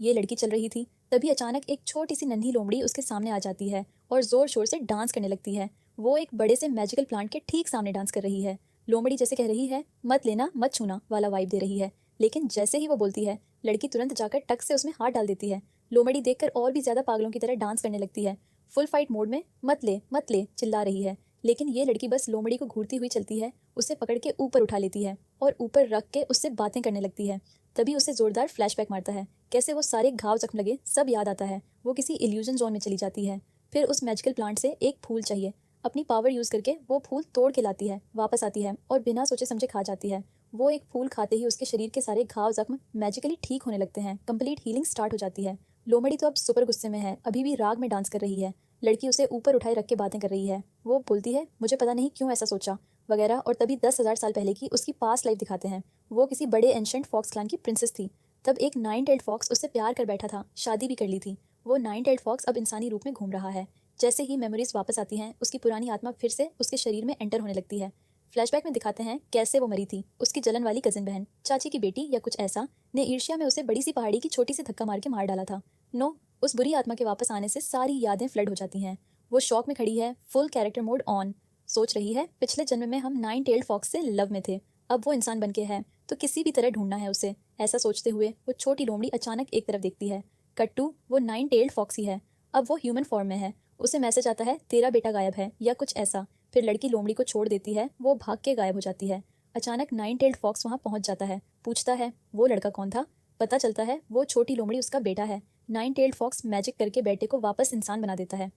ये लड़की चल रही थी, तभी अचानक एक छोटी सी नन्ही लोमड़ी उसके सामने आ जाती है और जोर शोर से डांस करने लगती है। वो एक बड़े से मैजिकल प्लांट के ठीक सामने डांस कर रही है। लोमड़ी जैसे कह रही है, मत लेना मत छूना वाला वाइब दे रही है। लेकिन जैसे ही वो बोलती है, लड़की तुरंत जाकर टक से उसमें हाथ डाल देती है। लोमड़ी देखकर और भी ज्यादा पागलों की तरह डांस करने लगती है। फुल फाइट मोड में मत ले चिल्ला रही है। लेकिन ये लड़की बस लोमड़ी को घूरती हुई चलती है, उसे पकड़ के ऊपर उठा लेती है और ऊपर रख के उससे बातें करने लगती है। तभी उसे जोरदार फ्लैशबैक मारता है। कैसे वो सारे घाव जख्म लगे सब याद आता है। वो किसी इल्यूजन जोन में चली जाती है। फिर उस मैजिकल प्लांट से एक फूल चाहिए। अपनी पावर यूज करके वो फूल तोड़ के लाती है, वापस आती है और बिना सोचे समझे खा जाती है। वो एक फूल खाते ही उसके शरीर के सारे घाव जख्म मैजिकली ठीक होने लगते हैं। कंप्लीट हीलिंग स्टार्ट हो जाती है। लोमड़ी तो अब सुपर गुस्से में है, अभी भी राग में डांस कर रही है। लड़की उसे ऊपर उठाए रख के बातें कर रही है। वो बोलती है, मुझे पता नहीं क्यों ऐसा सोचा वगैरह। और तभी 10,000 साल पहले की उसकी पास्ट लाइफ दिखाते हैं। वो किसी बड़े एंशंट फॉक्स क्लान की प्रिंसेस थी। तब एक 9 टेल्ड फॉक्स उससे प्यार कर बैठा था, शादी भी कर ली थी। वो 9 टेल्ड फॉक्स अब इंसानी रूप में घूम रहा है। जैसे ही मेमोरीज वापस आती हैं, उसकी पुरानी आत्मा फिर से उसके शरीर में एंटर होने लगती है। फ्लैशबैक में दिखाते हैं कैसे वो मरी थी। उसकी जलन वाली कजिन बहन, चाची की बेटी या कुछ ऐसा, ने ईर्ष्या में उसे बड़ी सी पहाड़ी की छोटी सी धक्का मार के मार डाला था। नो, उस बुरी आत्मा के वापस आने से सारी यादें फ्लड हो जाती हैं। वो शॉक में खड़ी है, फुल कैरेक्टर मोड ऑन। सोच रही है, पिछले जन्म में हम 9 टेल्ड फॉक्स से लव में थे, अब वो इंसान बन के है, तो किसी भी तरह ढूंढना है उसे। ऐसा सोचते हुए वो छोटी लोमड़ी अचानक एक तरफ देखती है। कट्टू, वो 9 टेल्ड फॉक्स ही है, अब वो ह्यूमन फॉर्म में है। उसे मैसेज आता है, तेरा बेटा गायब है या कुछ ऐसा। फिर लड़की लोमड़ी को छोड़ देती है, वो भाग के गायब हो जाती है। अचानक 9 टेल्ड फॉक्स वहां पहुंच जाता है, पूछता है वो लड़का कौन था। पता चलता है वो छोटी लोमड़ी उसका बेटा है। 9 टेल्ड फॉक्स मैजिक करके बेटे को वापस इंसान बना देता है।